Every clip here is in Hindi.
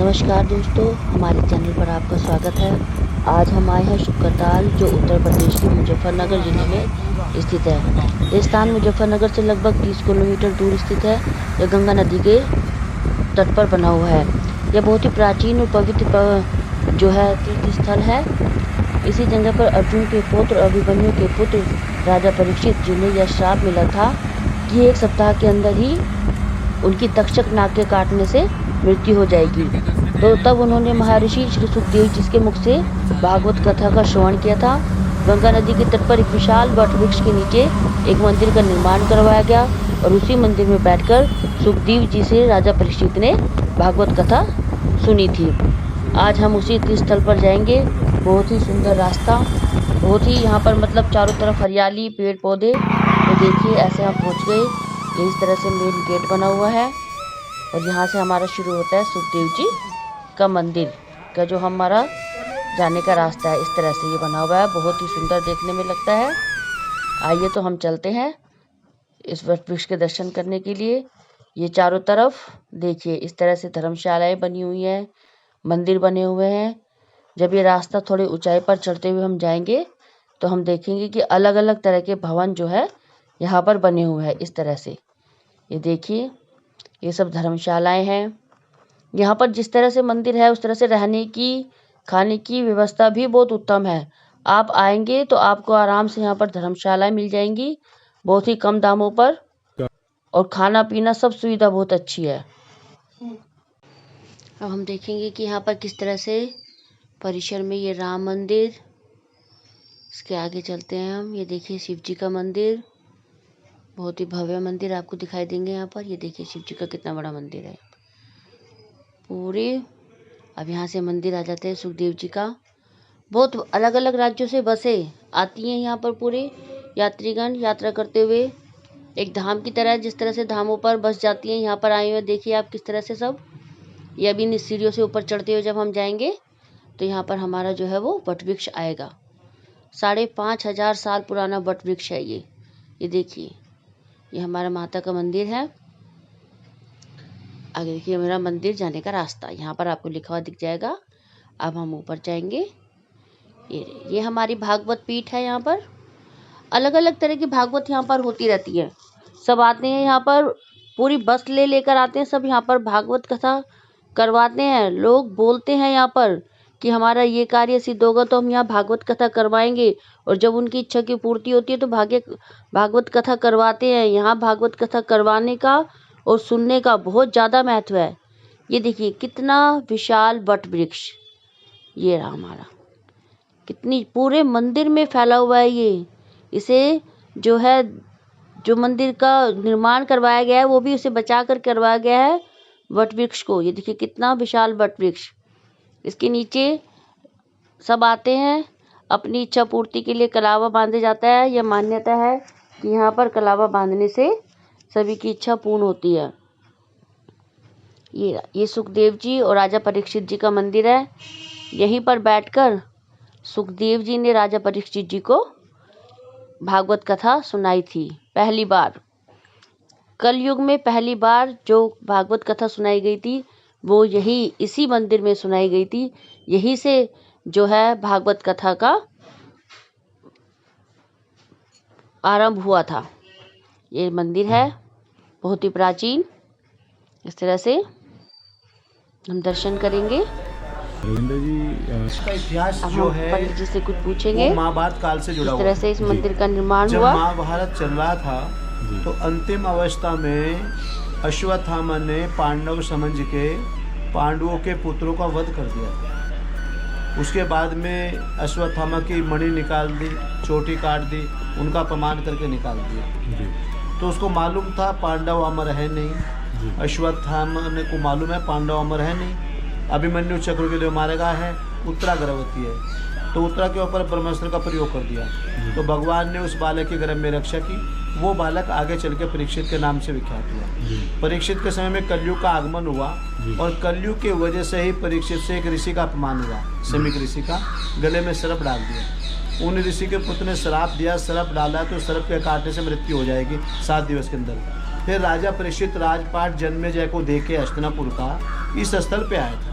नमस्कार दोस्तों, हमारे चैनल पर आपका स्वागत है। आज हम आए हैं शुक्रताल, जो उत्तर प्रदेश के मुजफ्फरनगर ज़िले में स्थित है। ये स्थान मुजफ्फरनगर से लगभग 30 किलोमीटर दूर स्थित है। यह गंगा नदी के तट पर बना हुआ है। यह बहुत ही प्राचीन और पवित्र जो है तीर्थ स्थल है। इसी जगह पर अर्जुन के पुत्र अभिमन्यु के पुत्र राजा परीक्षित, जिन्हें यह श्राप मिला था कि 1 सप्ताह के अंदर ही उनकी तक्षक नाग के काटने से मृत्यु हो जाएगी। तो तब उन्होंने महर्षि श्री सुखदेव जिसके मुख से भागवत कथा का श्रवण किया था। गंगा नदी के तट पर एक विशाल वट वृक्ष के नीचे एक मंदिर का निर्माण करवाया गया और उसी मंदिर में बैठकर सुखदेव जी से राजा परीक्षित ने भागवत कथा सुनी थी। आज हम उसी स्थल पर जाएंगे। बहुत ही सुंदर रास्ता, बहुत ही यहाँ पर मतलब चारों तरफ हरियाली, पेड़ पौधे। तो देखिए, ऐसे हम पहुँच गए। ये इस तरह से मेन गेट बना हुआ है और यहाँ से हमारा शुरू होता है सुखदेव जी का मंदिर का जो हमारा जाने का रास्ता है। इस तरह से ये बना हुआ है, बहुत ही सुंदर देखने में लगता है। आइए तो हम चलते हैं इस वट वृक्ष के दर्शन करने के लिए। ये चारों तरफ देखिए, इस तरह से धर्मशालाएं बनी हुई हैं, मंदिर बने हुए हैं। जब ये रास्ता थोड़ी ऊंचाई पर चढ़ते हुए हम जाएंगे तो हम देखेंगे कि अलग अलग तरह के भवन जो है यहाँ पर बने हुए हैं। इस तरह से ये देखिए, ये सब धर्मशालाएं हैं। यहाँ पर जिस तरह से मंदिर है उस तरह से रहने की, खाने की व्यवस्था भी बहुत उत्तम है। आप आएंगे तो आपको आराम से यहाँ पर धर्मशालाएं मिल जाएंगी, बहुत ही कम दामों पर, और खाना पीना सब सुविधा बहुत अच्छी है। अब हम देखेंगे कि यहाँ पर किस तरह से परिसर में ये राम मंदिर, इसके आगे चलते हैं हम। ये देखिए शिव जी का मंदिर, बहुत ही भव्य मंदिर आपको दिखाई देंगे यहाँ पर। ये देखिए शिव जी का कितना बड़ा मंदिर है पूरे। अब यहाँ से मंदिर आ जाते हैं सुखदेव जी का। बहुत अलग अलग राज्यों से बसें आती हैं यहाँ पर, पूरे यात्रीगण यात्रा करते हुए। एक धाम की तरह, जिस तरह से धामों पर बस जाती हैं, यहाँ पर आए हुए देखिए आप किस तरह से सब। ये अभी इन सीढ़ियों से ऊपर चढ़ते हुए जब हम जाएंगे तो यहाँ पर हमारा जो है वो वट वृक्ष आएगा। 5,500 साल पुराना वट वृक्ष है ये देखिए, ये हमारा माता का मंदिर है। आगे देखिए मेरा मंदिर जाने का रास्ता, यहाँ पर आपको लिखा हुआ दिख जाएगा। अब हम ऊपर जाएंगे। ये हमारी भागवत पीठ है। यहाँ पर अलग अलग तरह की भागवत यहाँ पर होती रहती है। सब आते हैं यहाँ पर, पूरी बस लेकर आते हैं सब, यहाँ पर भागवत कथा करवाते हैं। लोग बोलते हैं यहाँ पर कि हमारा ये कार्य सिद्ध होगा तो हम यहाँ भागवत कथा करवाएंगे, और जब उनकी इच्छा की पूर्ति होती है तो भागवत कथा करवाते हैं। यहाँ भागवत कथा करवाने का और सुनने का बहुत ज़्यादा महत्व है। ये देखिए कितना विशाल वट वृक्ष ये रहा हमारा, कितनी पूरे मंदिर में फैला हुआ है ये। इसे जो है, जो मंदिर का निर्माण करवाया गया है वो भी उसे बचा कर करवाया गया है वट वृक्ष को। ये देखिए कितना विशाल वट वृक्ष। इसके नीचे सब आते हैं, अपनी इच्छा पूर्ति के लिए कलावा बांधे जाता है। यह मान्यता है कि यहाँ पर कलावा बांधने से सभी की इच्छा पूर्ण होती है। ये सुखदेव जी और राजा परीक्षित जी का मंदिर है। यहीं पर बैठकर सुखदेव जी ने राजा परीक्षित जी को भागवत कथा सुनाई थी पहली बार। कलयुग में पहली बार जो भागवत कथा सुनाई गई थी वो इसी मंदिर में सुनाई गई थी। यहीं से जो है भागवत कथा का आरंभ हुआ था। ये मंदिर है बहुत ही प्राचीन। इस तरह से हम दर्शन करेंगे। रविंद्र जी, इसका इतिहास अब जो हम है पंडित जी से कुछ पूछेंगे। वो महाभारत काल से जुड़ा इस हुआ तरह है। से इस मंदिर का निर्माण जब हुआ। महाभारत चल रहा था तो अंतिम अवस्था में अश्वत्थामा ने पांडव समझ के पांडवों के पुत्रों का वध कर दिया था। उसके बाद में अश्वत्थामा की मणि निकाल दी, चोटी काट दी, उनका अपमान करके निकाल दिया। तो उसको मालूम था पांडव अमर है नहीं। अश्वत्थामा को मालूम है पांडव अमर है नहीं। अभिमन्यु चक्र के लिए मारा गया है। उत्तरा गर्भवती है, तो उत्तरा के ऊपर ब्रह्मास्त्र का प्रयोग कर दिया। तो भगवान ने उस बालक के गर्भ में रक्षा की। वो बालक आगे चल के परीक्षित के नाम से विख्यात हुआ। परीक्षित के समय में कलयुग का आगमन हुआ और कलयुग की वजह से ही परीक्षित से एक ऋषि का अपमान हुआ। समीक ऋषि का गले में सर्प डाल दिया। उन ऋषि के पुत्र ने श्राप दिया, सर्प डाला तो सर्प के काटने से मृत्यु हो जाएगी 7 दिवस के अंदर। फिर राजा परीक्षित राजपाट जन्मेजय को देके हस्तिनापुर का इस स्थल पे आया था।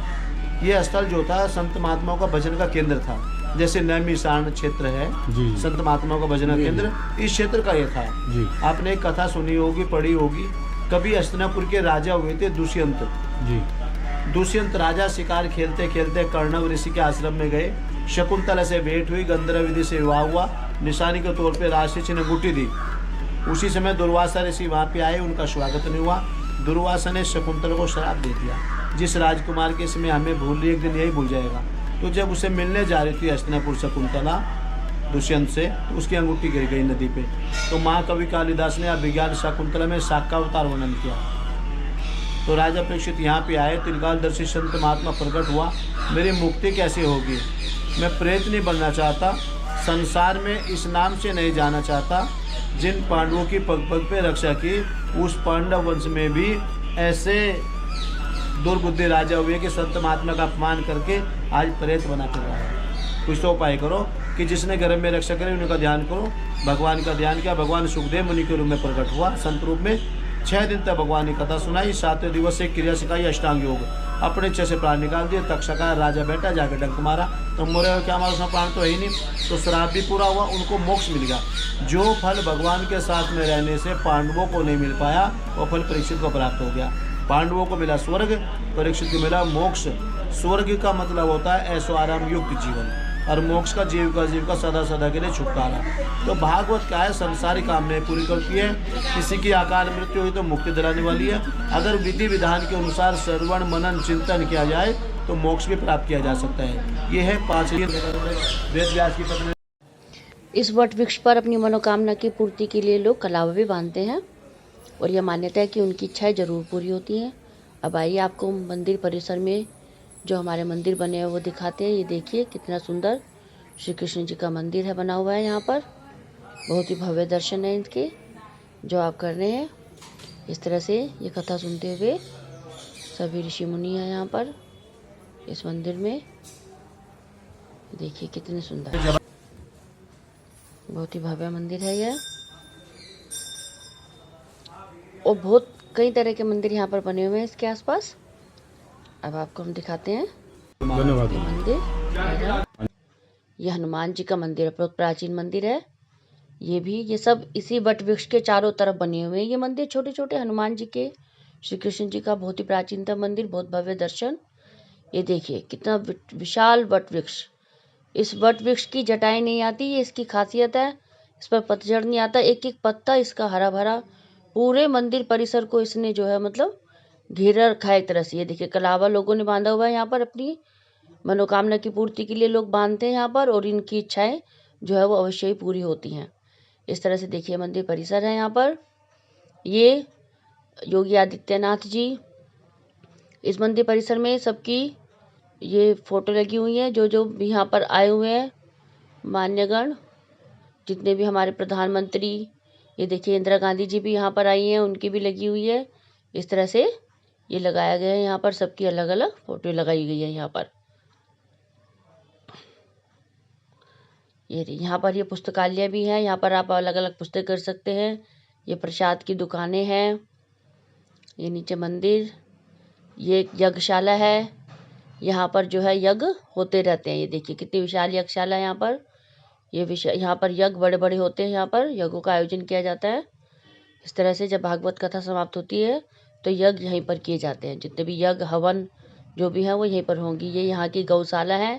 ये स्थल जो था संत महात्माओं का भजन का केंद्र था। जैसे नैमिषारण क्षेत्र है जी। संत महात्माओं का भजन का केंद्र, इस क्षेत्र का ये था। जी। आपने एक कथा सुनी होगी, पढ़ी होगी। कभी हस्तिनापुर के राजा हुए थे दुष्यंत। जी। दुष्यंत राजा शिकार खेलते खेलते कर्णव ऋषि के आश्रम में गए। शकुंतला से भेंट हुई, गंधर्व विधि से विवाह हुआ, निशानी के तौर पे राशि चिन्ह अंगूठी दी। उसी समय दुर्वासा ऋषि वहाँ पे आए, उनका स्वागत नहीं हुआ। दुर्वासा ने शकुंतला को श्राप दे दिया, जिस राजकुमार के समय हमें भूल रही, एक दिन यही भूल जाएगा। तो जब उसे मिलने जा रही थी हस्तिनापुर शकुंतला दुष्यंत से, तो उसकी अंगूठी गिर गई नदी पे। तो महाकवि कालिदास ने अभिज्ञान शकुंतला में शाकावतार वर्णन किया। तो राजा परीक्षित यहाँ पे आए, त्रिकालदर्शी संत महात्मा प्रकट हुआ। मेरी मुक्ति कैसे होगी? मैं प्रेत नहीं बनना चाहता, संसार में इस नाम से नहीं जाना चाहता। जिन पांडवों की पग पग पे रक्षा की, उस पांडव वंश में भी ऐसे दुर्बुद्धि राजा हुए कि संत महात्मा का अपमान करके आज प्रेत बना कर रहा है। कुछ तो उपाय करो कि जिसने घर में रक्षा करे उनका ध्यान करो। भगवान का ध्यान किया। भगवान सुखदेव मुनि के रूप में प्रकट हुआ, संत रूप में। 6 दिन तक भगवान की कथा सुनाई। 7वें दिवस से क्रिया सिखाई, अष्टांग योग। अपने इच्छा से प्राण निकाल दिए। तक्षका राजा बैठा, जाकर डंक मारा तो मोरे क्या हमारा उसमें प्राण तो है ही नहीं। तो श्राप भी पूरा हुआ, उनको मोक्ष मिल गया। जो फल भगवान के साथ में रहने से पांडवों को नहीं मिल पाया, वो फल परीक्षित को प्राप्त हो गया। पांडवों को मिला स्वर्ग, परीक्षित को मिला मोक्ष। स्वर्ग का मतलब होता है ऐशो आराम युक्त जीवन, और मोक्ष का जीव का सदा सदा के लिए छुटकारा। तो भागवत क्या है? संसारिक कामनाएं पूरी करती है। किसी की अकाल मृत्यु हुई तो मुक्ति दिलाने वाली है। अगर विधि विधान के अनुसार श्रवण मनन चिंतन किया जाए तो मोक्ष भी प्राप्त किया जा सकता है। ये है 5 वेद व्यास की पत्नी। इस वट वृक्ष पर अपनी मनोकामना की पूर्ति के लिए लोग कलावा भी बांधते हैं, और यह मान्यता है कि उनकी इच्छाएं जरूर पूरी होती हैं। अब आइए आपको मंदिर परिसर में जो हमारे मंदिर बने हैं वो दिखाते हैं। ये देखिए कितना सुंदर श्री कृष्ण जी का मंदिर है बना हुआ है। यहाँ पर बहुत ही भव्य दर्शन है इनके जो आप कर रहे हैं। इस तरह से ये कथा सुनते हुए सभी ऋषि मुनि हैं यहाँ पर इस मंदिर में। देखिए कितने सुंदर, बहुत ही भव्य मंदिर है यह। और बहुत कई तरह के मंदिर यहाँ पर बने हुए हैं इसके आसपास। अब आपको हम दिखाते हैं धन्यवाद। ये मंदिर। यह हनुमान जी का मंदिर है, बहुत प्राचीन मंदिर है। ये सब इसी वट वृक्ष के चारों तरफ बने हुए हैं। ये मंदिर छोटे छोटे हनुमान जी के, श्री कृष्ण जी का बहुत ही प्राचीनतम मंदिर, बहुत भव्य दर्शन। ये देखिए कितना विशाल वट वृक्ष। इस वट वृक्ष की जटाएं नहीं आती, ये इसकी खासियत है। इस पर पतझड़ नहीं आता, एक एक पत्ता इसका हरा भरा। पूरे मंदिर परिसर को इसने जो है मतलब घेरा रखा है एक तरह से। ये देखिए कलावा लोगों ने बांधा हुआ है यहाँ पर। अपनी मनोकामना की पूर्ति के लिए लोग बांधते हैं यहाँ पर, और इनकी इच्छाएं जो है वो अवश्य ही पूरी होती हैं। इस तरह से देखिए मंदिर परिसर है यहाँ पर। ये योगी आदित्यनाथ जी, इस मंदिर परिसर में सबकी ये फोटो लगी हुई है। जो जो भी यहाँ पर आए हुए हैं मान्यगण, जितने भी हमारे प्रधानमंत्री, ये देखिए इंदिरा गांधी जी भी यहाँ पर आई हैं, उनकी भी लगी हुई है। इस तरह से ये लगाया गया है यहाँ पर, सबकी अलग अलग फोटो लगाई गई है यहाँ पर। ये यहाँ पर ये पुस्तकालय भी है, यहाँ पर आप अलग अलग पुस्तक कर सकते हैं। ये प्रसाद की दुकानें हैं। ये नीचे मंदिर, ये एक यज्ञशाला है। यहाँ पर जो है यज्ञ होते रहते हैं। ये देखिए कितनी विशाल यज्ञशाला है यहाँ पर। यहाँ पर यज्ञ बड़े बड़े होते हैं। यहाँ पर यज्ञों का आयोजन किया जाता है। इस तरह से जब भागवत कथा समाप्त होती है तो यज्ञ यहीं पर किए जाते हैं। जितने भी यज्ञ हवन जो भी हैं वो यहीं पर होंगी। ये यहाँ की गौशाला है।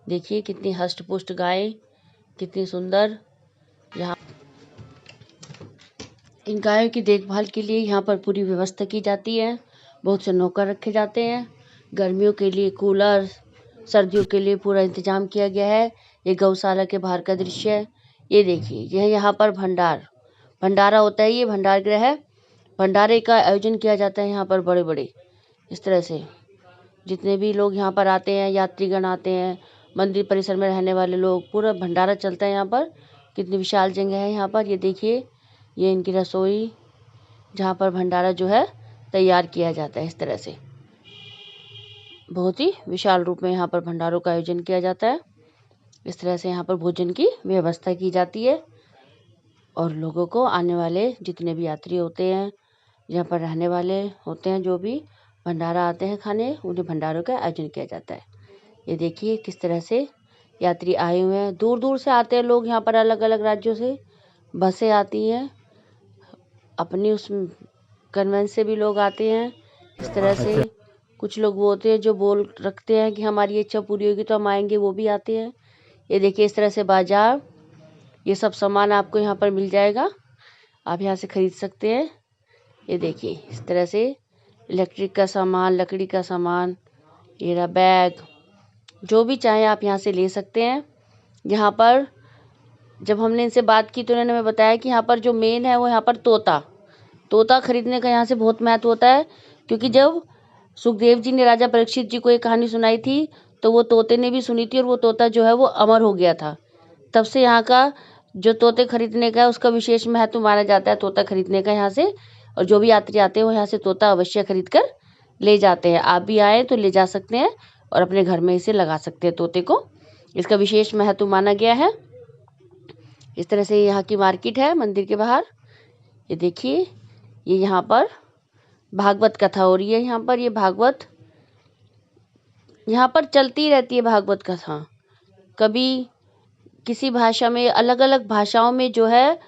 देखिए कितनी हष्ट पुष्ट गायें, कितनी सुंदर। यहाँ इन गायों की देखभाल के लिए यहाँ पर पूरी व्यवस्था की जाती है। बहुत से नौकर रखे जाते हैं। गर्मियों के लिए कूलर, सर्दियों के लिए पूरा इंतजाम किया गया है। ये गौशाला के बाहर का दृश्य है। ये देखिए यह यहाँ पर भंडारा होता है। ये भंडार गृह है। भंडारे का आयोजन किया जाता है यहाँ पर बड़े बड़े। इस तरह से जितने भी लोग यहाँ पर आते हैं, यात्रीगण आते हैं, मंदिर परिसर में रहने वाले लोग, पूरा भंडारा चलता है यहाँ पर। कितनी विशाल जगह है यहाँ पर। ये देखिए ये इनकी रसोई, जहाँ पर भंडारा जो है तैयार किया जाता है। इस तरह से बहुत ही विशाल रूप में यहाँ पर भंडारों का आयोजन किया जाता है। इस तरह से यहाँ पर भोजन की व्यवस्था की जाती है, और लोगों को, आने वाले जितने भी यात्री होते हैं, यहाँ पर रहने वाले होते हैं, जो भी भंडारा आते हैं खाने, उन्हें भंडारों का आयोजन किया जाता है। ये देखिए किस तरह से यात्री आए हुए हैं, दूर दूर से आते हैं लोग यहाँ पर, अलग अलग राज्यों से बसें आती हैं, अपनी उस कन्वेंस से भी लोग आते हैं। इस तरह से कुछ लोग वो होते हैं जो बोल रखते हैं कि हमारी इच्छा पूरी होगी तो हम आएंगे, वो भी आते हैं। ये देखिए इस तरह से बाजार, ये सब सामान आपको यहाँ पर मिल जाएगा, आप यहाँ से खरीद सकते हैं। ये देखिए इस तरह से इलेक्ट्रिक का सामान, लकड़ी का सामान, ये रहा बैग, जो भी चाहें आप यहाँ से ले सकते हैं। यहाँ पर जब हमने इनसे बात की तो उन्होंने हमें बताया कि यहाँ पर जो मेन है वो यहाँ पर तोता खरीदने का यहाँ से बहुत महत्व होता है, क्योंकि जब सुखदेव जी ने राजा परीक्षित जी को एक कहानी सुनाई थी तो वो तोते ने भी सुनी थी, और वो तोता जो है वो अमर हो गया था। तब से यहाँ का जो तोते खरीदने का है उसका विशेष महत्व माना जाता है, तोता खरीदने का यहाँ से। और जो भी यात्री आते हैं वो यहाँ से तोता अवश्य खरीद कर ले जाते हैं। आप भी आए तो ले जा सकते हैं और अपने घर में इसे लगा सकते हैं, तोते को, इसका विशेष महत्व माना गया है। इस तरह से यहाँ की मार्केट है मंदिर के बाहर। ये देखिए ये यहाँ पर भागवत कथा हो रही है। यहाँ पर ये भागवत यहाँ पर चलती रहती है, भागवत कथा। कभी किसी भाषा में, अलग अलग भाषाओं में जो है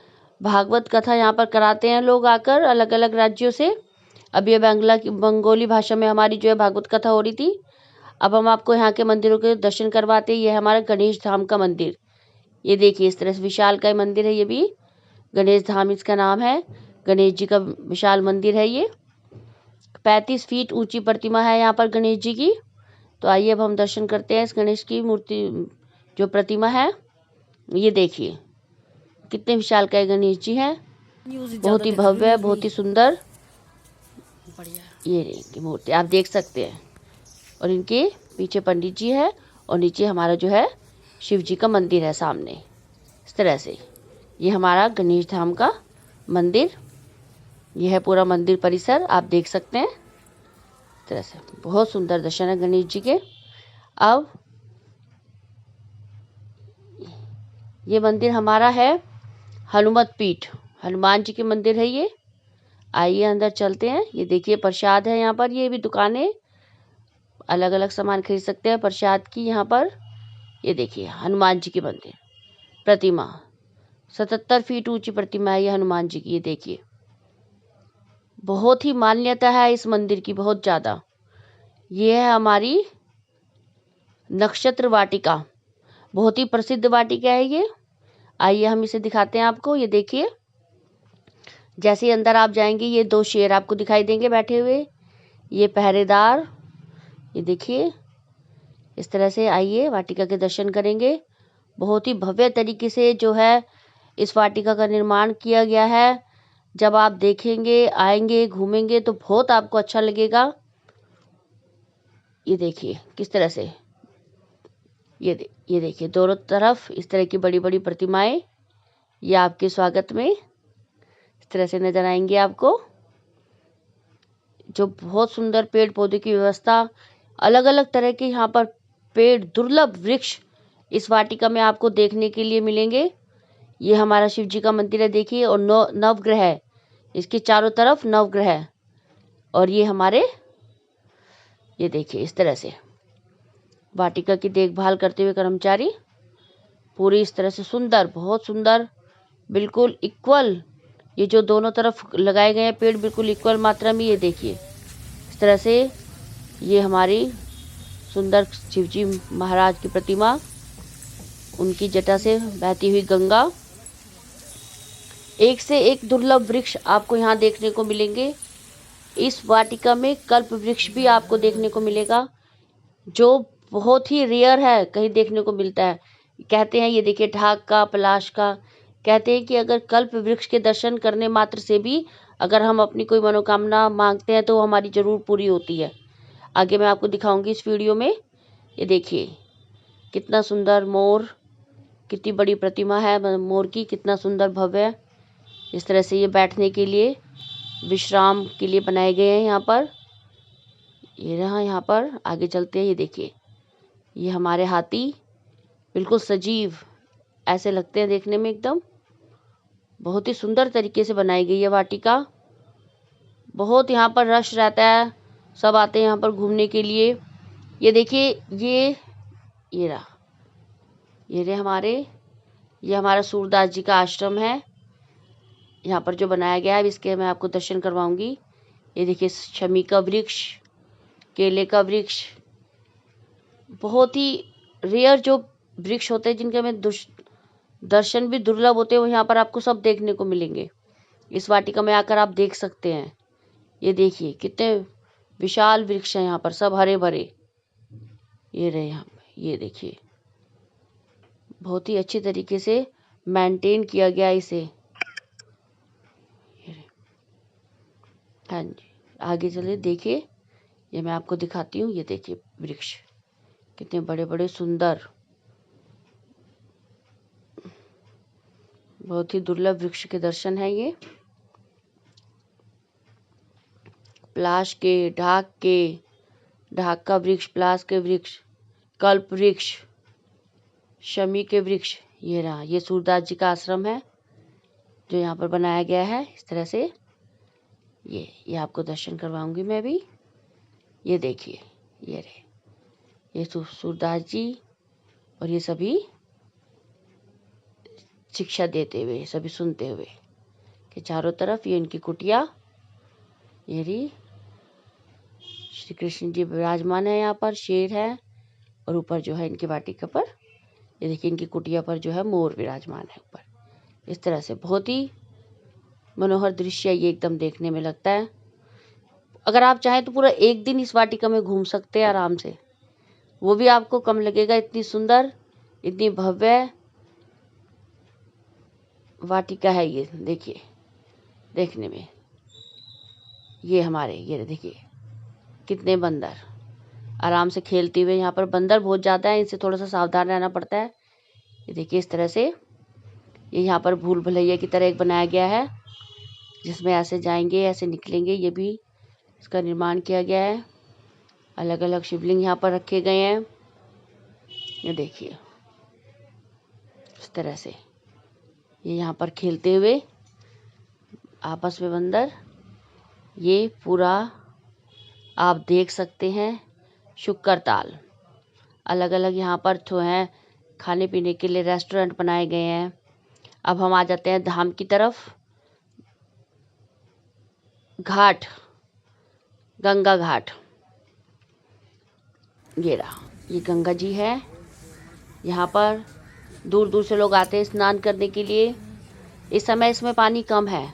भागवत कथा यहाँ पर कराते हैं लोग आकर, अलग अलग राज्यों से। अब ये बंगाली भाषा में हमारी जो है भागवत कथा हो रही थी। अब हम आपको यहाँ के मंदिरों के दर्शन करवाते हैं। ये है हमारा गणेश धाम का मंदिर। ये देखिए इस तरह से विशाल का मंदिर है, ये भी गणेश धाम इसका नाम है। गणेश जी का विशाल मंदिर है ये, 35 फीट ऊंची प्रतिमा है यहाँ पर गणेश जी की। तो आइए अब हम दर्शन करते हैं इस गणेश की मूर्ति, जो प्रतिमा है। ये देखिए कितने विशाल का गणेश जी है, बहुत ही भव्य है, बहुत ही सुंदर। ये इनकी मूर्ति आप देख सकते हैं, और इनके पीछे पंडित जी है, और नीचे हमारा जो है शिव जी का मंदिर है सामने। इस तरह से ये हमारा गणेश धाम का मंदिर, ये है पूरा मंदिर परिसर, आप देख सकते हैं। इस तरह से बहुत सुंदर दर्शन है गणेश जी के। अब ये मंदिर हमारा है हनुमत पीठ, हनुमान जी के मंदिर है ये। आइए अंदर चलते हैं। ये देखिए प्रसाद है यहाँ पर, ये भी दुकानें, अलग अलग सामान खरीद सकते हैं प्रसाद की यहाँ पर। ये देखिए हनुमान जी की मंदिर प्रतिमा, 77 फीट ऊंची प्रतिमा है ये हनुमान जी की। ये देखिए बहुत ही मान्यता है इस मंदिर की, बहुत ज़्यादा। ये है हमारी नक्षत्र वाटिका, बहुत ही प्रसिद्ध वाटिका है ये। आइए हम इसे दिखाते हैं आपको। ये देखिए जैसे ही अंदर आप जाएंगे ये 2 शेर आपको दिखाई देंगे बैठे हुए, ये पहरेदार। ये देखिए इस तरह से आइए वाटिका के दर्शन करेंगे। बहुत ही भव्य तरीके से जो है इस वाटिका का निर्माण किया गया है। जब आप देखेंगे, आएंगे, घूमेंगे तो बहुत आपको अच्छा लगेगा। ये देखिए किस तरह से ये देखिए दोनों तरफ इस तरह की बड़ी बड़ी प्रतिमाएं, ये आपके स्वागत में इस तरह से नजर आएंगे आपको। जो बहुत सुंदर पेड़ पौधे की व्यवस्था, अलग अलग तरह के यहाँ पर पेड़, दुर्लभ वृक्ष इस वाटिका में आपको देखने के लिए मिलेंगे। ये हमारा शिव जी का मंदिर है देखिए, और नवग्रह है इसके चारों तरफ, नवग्रह है। और ये हमारे, ये देखिए इस तरह से वाटिका की देखभाल करते हुए कर्मचारी, पूरी इस तरह से सुंदर, बहुत सुंदर, बिल्कुल इक्वल। ये जो दोनों तरफ लगाए गए हैं पेड़ बिल्कुल इक्वल मात्रा में। ये देखिए इस तरह से ये हमारी सुंदर शिवजी महाराज की प्रतिमा, उनकी जटा से बहती हुई गंगा, एक से एक दुर्लभ वृक्ष आपको यहाँ देखने को मिलेंगे। इस वाटिका में कल्प वृक्ष भी आपको देखने को मिलेगा, जो बहुत ही रेयर है, कहीं देखने को मिलता है। कहते हैं, ये देखिए ढाक का, पलाश का, कहते हैं कि अगर कल्प वृक्ष के दर्शन करने मात्र से भी अगर हम अपनी कोई मनोकामना मांगते हैं तो हमारी ज़रूर पूरी होती है। आगे मैं आपको दिखाऊंगी इस वीडियो में। ये देखिए कितना सुंदर मोर, कितनी बड़ी प्रतिमा है मोर की, कितना सुंदर भव्य। इस तरह से ये बैठने के लिए, विश्राम के लिए बनाए गए हैं यहाँ पर। ये रहा यहाँ पर, आगे चलते हैं। ये देखिए ये हमारे हाथी बिल्कुल सजीव ऐसे लगते हैं देखने में, एकदम बहुत ही सुंदर तरीके से बनाई गई है वाटिका। बहुत यहाँ पर रश रहता है, सब आते हैं यहाँ पर घूमने के लिए। ये देखिए, ये रहा, ये हमारा सूरदास जी का आश्रम है। यहाँ पर जो बनाया गया है, इसके मैं आपको दर्शन करवाऊंगी। ये देखिए, शमी का वृक्ष, केले का वृक्ष, बहुत ही रेयर जो वृक्ष होते हैं जिनके हमें दर्शन भी दुर्लभ होते हैं, वो यहाँ पर आपको सब देखने को मिलेंगे। इस वाटिका में आकर आप देख सकते हैं। ये देखिए कितने विशाल वृक्ष हैं यहाँ पर, सब हरे भरे। ये रहे यहाँ पे, ये देखिए बहुत ही अच्छी तरीके से मेंटेन किया गया इसे। ये रहे। हाँ जी, आगे चलिए, देखिए ये मैं आपको दिखाती हूँ। ये देखिए वृक्ष कितने बड़े बड़े सुंदर, बहुत ही दुर्लभ वृक्ष के दर्शन है ये। पलाश के, ढाक का वृक्ष, पलाश के वृक्ष, कल्प वृक्ष, शमी के वृक्ष। ये रहा, ये सूरदास जी का आश्रम है जो यहाँ पर बनाया गया है इस तरह से। ये आपको दर्शन करवाऊंगी मैं भी। ये देखिए, ये रहे, ये सूरदास जी, और ये सभी शिक्षा देते हुए, सभी सुनते हुए कि चारों तरफ ये इनकी कुटिया। ये रही, श्री कृष्ण जी विराजमान है यहाँ पर, शेर है, और ऊपर जो है इनकी वाटिका पर, ये देखिए इनकी कुटिया पर जो है मोर विराजमान है ऊपर। इस तरह से बहुत ही मनोहर दृश्य ये एकदम देखने में लगता है। अगर आप चाहें तो पूरा एक दिन इस वाटिका में घूम सकते हैं आराम से, वो भी आपको कम लगेगा। इतनी सुंदर, इतनी भव्य वाटिका है ये, देखिए देखने में। ये देखिए कितने बंदर आराम से खेलते हुए। यहाँ पर बंदर बहुत ज़्यादा है, इनसे थोड़ा सा सावधान रहना पड़ता है। ये देखिए इस तरह से ये यहाँ पर भूल भुलैया की तरह एक बनाया गया है, जिसमें ऐसे जाएंगे, ऐसे निकलेंगे। ये भी इसका निर्माण किया गया है। अलग अलग शिवलिंग यहाँ पर रखे गए हैं। ये देखिए इस तरह से ये यहाँ पर खेलते हुए आपस में बंदर, ये पूरा आप देख सकते हैं। शुक्र ताल, अलग अलग यहाँ पर जो है खाने पीने के लिए रेस्टोरेंट बनाए गए हैं। अब हम आ जाते हैं धाम की तरफ। घाट, गंगा घाट, ये रहा, ये गंगा जी है। यहाँ पर दूर दूर से लोग आते हैं स्नान करने के लिए। इस समय इसमें पानी कम है,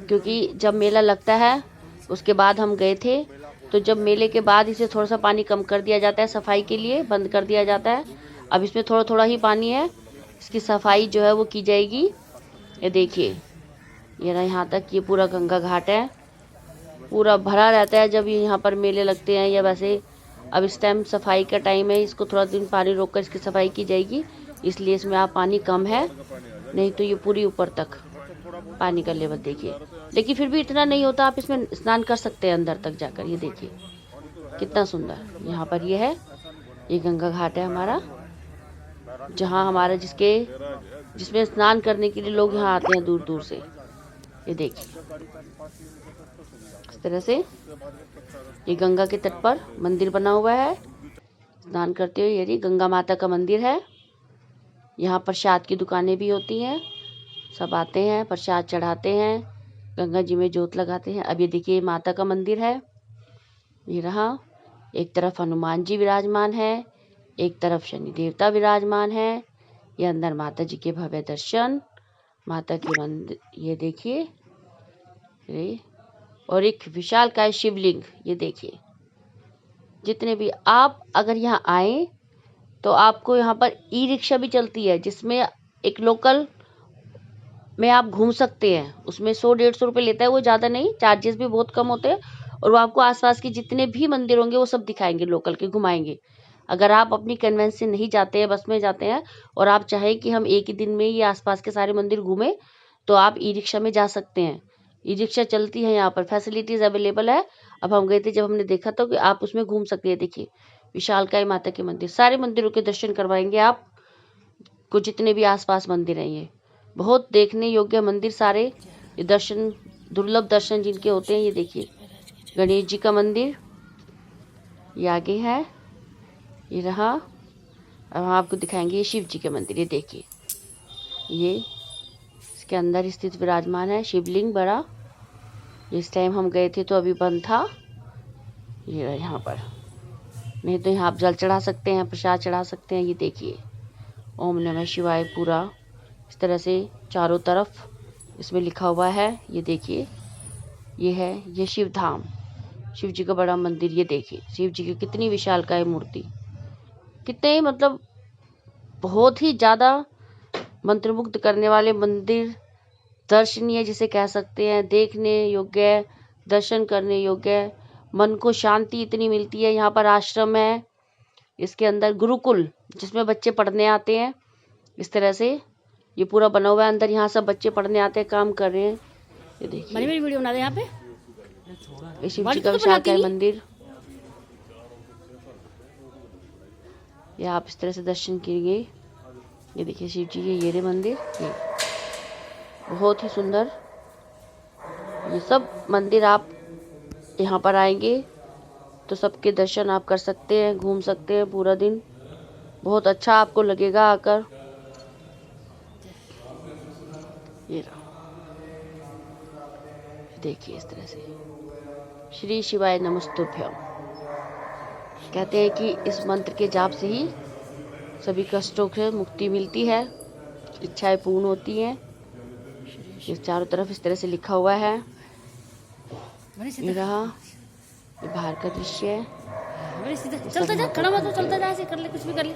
क्योंकि जब मेला लगता है उसके बाद हम गए थे, तो जब मेले के बाद इसे थोड़ा सा पानी कम कर दिया जाता है, सफाई के लिए बंद कर दिया जाता है। अब इसमें थोड़ा थोड़ा ही पानी है, इसकी सफाई जो है वो की जाएगी। ये देखिए, ये रहा यहाँ तक, ये पूरा गंगा घाट है, पूरा भरा रहता है जब ये यहाँ पर मेले लगते हैं या वैसे। अब इस टाइम सफाई का टाइम है, इसको थोड़ा दिन पानी रोककर इसकी सफाई की जाएगी, इसलिए इसमें आप पानी कम है, नहीं तो ये पूरी ऊपर तक पानी का लेवल देखिए। लेकिन फिर भी इतना नहीं होता, आप इसमें स्नान कर सकते हैं अंदर तक जाकर। ये देखिए कितना सुंदर यहाँ पर ये है। ये गंगा घाट है हमारा, जहाँ हमारा जिसमें स्नान करने के लिए लोग यहाँ आते हैं दूर दूर से। ये देखिए इस तरह से ये गंगा के तट पर मंदिर बना हुआ है। स्नान करते हुए ये गंगा माता का मंदिर है। यहाँ प्रसाद की दुकानें भी होती हैं, सब आते हैं प्रसाद चढ़ाते हैं, गंगा जी में जोत लगाते हैं। अब ये देखिए माता का मंदिर है, ये रहा। एक तरफ हनुमान जी विराजमान है, एक तरफ शनि देवता विराजमान है। ये अंदर माता जी के भव्य दर्शन, माता के मंदिर, ये देखिए। और एक विशालकाय शिवलिंग, ये देखिए। जितने भी आप अगर यहाँ आए तो आपको यहाँ पर ई रिक्शा भी चलती है, जिसमें एक लोकल में आप घूम सकते हैं। उसमें 100-150 रुपये लेता है, वो ज़्यादा नहीं, चार्जेस भी बहुत कम होते हैं। और वो आपको आसपास के जितने भी मंदिर होंगे वो सब दिखाएंगे, लोकल के घुमाएंगे। अगर आप अपनी कन्वेंस से नहीं जाते हैं, बस में जाते हैं, और आप चाहें कि हम एक ही दिन में ये आसपास के सारे मंदिर घूमें, तो आप ई रिक्शा में जा सकते हैं। ई रिक्शा चलती है, यहाँ पर फैसिलिटीज़ अवेलेबल है। अब हम गए थे जब हमने देखा तो कि आप उसमें घूम सकते हैं। देखिए विशालकाय माता के मंदिर, सारे मंदिरों के दर्शन करवाएंगे आप को, जितने भी आसपास मंदिर हैं। ये बहुत देखने योग्य मंदिर सारे, ये दर्शन दुर्लभ दर्शन जिनके होते हैं। ये देखिए गणेश जी का मंदिर ये आगे है, ये रहा। अब हम आपको दिखाएंगे ये शिव जी के मंदिर। ये देखिए, ये इसके अंदर स्थित विराजमान है शिवलिंग बड़ा। इस टाइम हम गए थे तो अभी बंद था। ये रहा यहाँ पर, नहीं तो यहाँ आप जल चढ़ा सकते हैं, प्रसाद चढ़ा सकते हैं। ये देखिए, ओम नमः शिवाय पूरा इस तरह से चारों तरफ इसमें लिखा हुआ है। ये देखिए, ये है ये शिव धाम, शिव जी का बड़ा मंदिर। ये देखिए शिव जी की कितनी विशालकाय मूर्ति, कितने मतलब बहुत ही ज़्यादा मंत्रमुग्ध करने वाले मंदिर, दर्शनीय जिसे कह सकते हैं, देखने योग्य, दर्शन करने योग्य, मन को शांति इतनी मिलती है। यहाँ पर आश्रम है, इसके अंदर गुरुकुल जिसमें बच्चे पढ़ने आते हैं। इस तरह से ये पूरा बना हुआ है अंदर, यहाँ सब बच्चे पढ़ने आते हैं, काम कर रहे हैं। ये देखिए, मेरी वीडियो बना दे यहाँ पे। ये शिव जी का विशालकाय मंदिर। ये आप इस तरह से दर्शन कीजिए। ये देखिए शिव जी के ये रे मंदिर, ये बहुत ही सुंदर। ये सब मंदिर आप यहाँ पर आएंगे तो सबके दर्शन आप कर सकते हैं, घूम सकते हैं पूरा दिन। बहुत अच्छा आपको लगेगा आकर। ये रहा, देखिए इस तरह से श्री शिवाय नमस्तुभ्यम। कहते हैं कि इस मंत्र के जाप से ही सभी कष्टों से मुक्ति मिलती है, इच्छाएं पूर्ण होती हैं। ये चारों तरफ इस तरह से लिखा हुआ है। ये रहा, ये बाहर का दृश्य है। चलता जा, खड़ा मत हो, चलता जा, ऐसे कर ले, कुछ भी कर ले,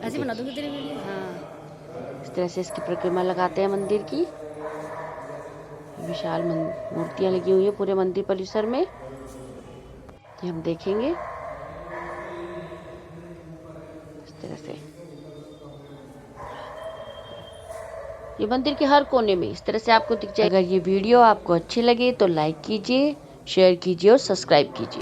ऐसे बना दूंगी तेरी वीडियो। हाँ, इस तरह से इसकी परिक्रमा लगाते हैं मंदिर की। विशाल मूर्तियां लगी हुई है पूरे मंदिर परिसर में, ये हम देखेंगे इस तरह से। ये मंदिर के हर कोने में इस तरह से आपको दिख जाएगा। अगर ये वीडियो आपको अच्छी लगे तो लाइक कीजिए, शेयर कीजिए और सब्सक्राइब कीजिए।